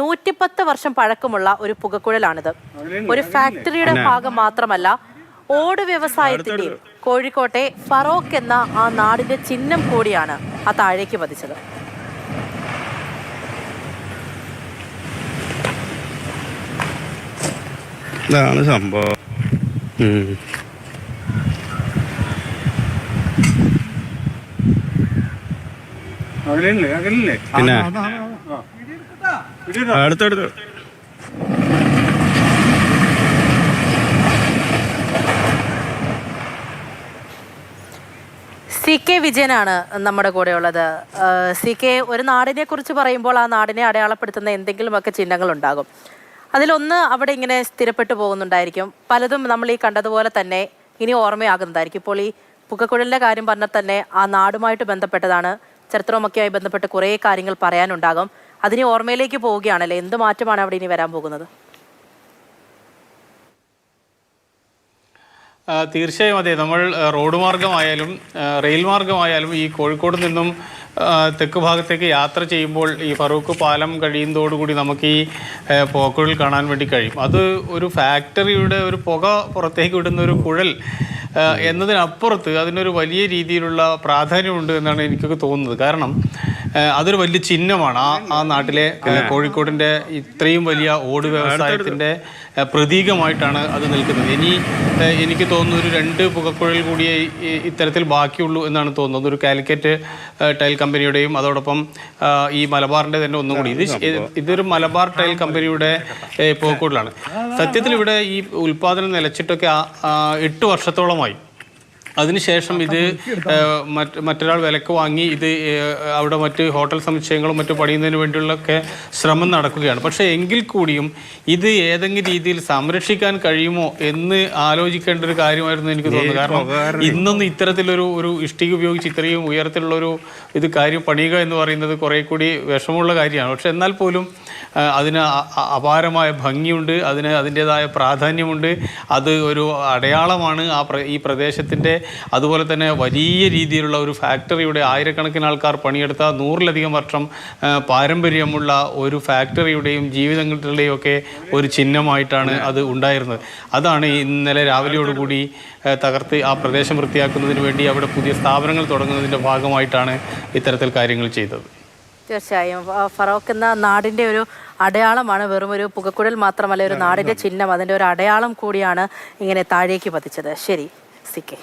110 വർഷം പഴക്കമുള്ള ഒരു പുകക്കുഴലാണിത്. ഒരു ഫാക്ടറിയുടെ ഭാഗം മാത്രമല്ല, ഓട് വ്യവസായത്തിന്റെയും കോഴിക്കോട്ടെ ഫറോക്ക് എന്ന ആ നാടിന്റെ ചിഹ്നം കൂടിയാണ് ആ താഴേക്ക് പതിച്ചത്. ഇതാണ് സംഭവം. പിന്നെ അടുത്തടുത്ത് CK വിജയനാണ് നമ്മുടെ കൂടെ ഉള്ളത്. CK, ഒരു നാടിനെ കുറിച്ച് പറയുമ്പോൾ ആ നാടിനെ അടയാളപ്പെടുത്തുന്ന എന്തെങ്കിലുമൊക്കെ ചിഹ്നങ്ങൾ ഉണ്ടാകും. അതിലൊന്ന് അവിടെ ഇങ്ങനെ സ്ഥിരപ്പെട്ടു പോകുന്നുണ്ടായിരിക്കും. പലതും നമ്മൾ ഈ കണ്ടതുപോലെ തന്നെ ഇനി ഓർമ്മയാകുന്നതായിരിക്കും. ഇപ്പോൾ ഈ പുകക്കുഴലിൻ്റെ കാര്യം പറഞ്ഞാൽ തന്നെ ആ നാടുമായിട്ട് ബന്ധപ്പെട്ടതാണ്. ചരിത്രവുമൊക്കെയായി ബന്ധപ്പെട്ട് കുറേ കാര്യങ്ങൾ പറയാനുണ്ടാകും. അതിന് ഓർമ്മയിലേക്ക് പോവുകയാണല്ലേ. എന്ത് മാറ്റമാണ് അവിടെ ഇനി വരാൻ പോകുന്നത്? തീർച്ചയായും അതെ. നമ്മൾ റോഡ് മാർഗമായാലും റെയിൽ മാർഗമായാലും ഈ കോഴിക്കോട് നിന്നും തെക്ക് ഭാഗത്തേക്ക് യാത്ര ചെയ്യുമ്പോൾ ഈ ഫറൂഖ് പാലം കഴിയുന്നതോടുകൂടി നമുക്ക് ഈ പുകക്കുഴൽ കാണാൻ വേണ്ടി കഴിയും. അത് ഒരു ഫാക്ടറിയുടെ ഒരു പുക പുറത്തേക്ക് വിടുന്ന ഒരു കുഴൽ എന്നതിനപ്പുറത്ത് അതിനൊരു വലിയ രീതിയിലുള്ള പ്രാധാന്യമുണ്ട് എന്നാണ് എനിക്കൊക്കെ തോന്നുന്നത്. കാരണം അതൊരു വലിയ ചിഹ്നമാണ് ആ നാട്ടിലെ കോഴിക്കോടിൻ്റെ ഇത്രയും വലിയ ഓട് വ്യവസായത്തിൻ്റെ പ്രതീകമായിട്ടാണ് അത് നിൽക്കുന്നത്. എനിക്ക് തോന്നുന്നു ഒരു 2 പുകക്കുഴൽ കൂടിയേ ഇത്തരത്തിൽ ബാക്കിയുള്ളൂ എന്നാണ് തോന്നുന്നത്. ഒരു കാലിക്കറ്റ് ടൈൽ കമ്പനിയുടെയും അതോടൊപ്പം ഈ മലബാറിൻ്റെ തന്നെ ഒന്നും കൂടി. ഇതൊരു മലബാർ ടൈൽ കമ്പനിയുടെ പുകക്കുഴലാണ്. സത്യത്തിൽ ഇവിടെ ഈ ഉൽപ്പാദനം നിലച്ചിട്ടൊക്കെ 8 വർഷത്തോളമായി. അതിനുശേഷം ഇത് മറ്റൊരാൾ വിലക്ക് വാങ്ങി ഇത് അവിടെ മറ്റ് ഹോട്ടൽ സമുച്ചയങ്ങളും മറ്റു പണിയുന്നതിന് വേണ്ടിയുള്ളൊക്കെ ശ്രമം നടക്കുകയാണ്. പക്ഷേ എങ്കിൽ കൂടിയും ഇത് ഏതെങ്കിലും രീതിയിൽ സംരക്ഷിക്കാൻ കഴിയുമോ എന്ന് ആലോചിക്കേണ്ട ഒരു കാര്യമായിരുന്നു എനിക്ക് തോന്നുന്നത്. കാരണം ഇന്നൊന്നും ഇത്തരത്തിലൊരു ഇഷ്ടിക ഉപയോഗിച്ച് ഇത്രയും ഉയരത്തിലുള്ളൊരു കാര്യം പണിയുക എന്ന് പറയുന്നത് കുറേ കൂടി വിഷമമുള്ള കാര്യമാണ്. പക്ഷെ എന്നാൽ പോലും അതിന് അപാരമായ ഭംഗിയുണ്ട്, അതിൻ്റേതായ പ്രാധാന്യമുണ്ട്. അത് ഒരു അടയാളമാണ് ഈ പ്രദേശത്തിൻ്റെ. അതുപോലെ തന്നെ വലിയ രീതിയിലുള്ള ഒരു ഫാക്ടറിയുടെ ആയിരക്കണക്കിന് ആൾക്കാർ പണിയെടുത്ത 100-ലധികം വർഷം പാരമ്പര്യമുള്ള ഒരു ഫാക്ടറിയുടെയും ജീവിതങ്ങളുടെയും ഒക്കെ ഒരു ചിഹ്നമായിട്ടാണ് അത് ഉണ്ടായിരുന്നത്. അതാണ് ഇന്നലെ രാവിലെയോടുകൂടി തകർത്ത് ആ പ്രദേശം വൃത്തിയാക്കുന്നതിന് വേണ്ടി അവിടെ പുതിയ സ്ഥാപനങ്ങൾ തുടങ്ങുന്നതിൻ്റെ ഭാഗമായിട്ടാണ് ഇത്തരത്തിൽ കാര്യങ്ങൾ ചെയ്തത്. തീർച്ചയായും ഫറോക്ക് എന്ന നാടിൻ്റെ ഒരു അടയാളമാണ്. വെറും ഒരു പുകക്കുഴൽ മാത്രമല്ല, ഒരു നാടിൻ്റെ ചിഹ്നം, അതിൻ്റെ ഒരു അടയാളം കൂടിയാണ് ഇങ്ങനെ താഴേക്ക് പതിച്ചത്. ശരി CK.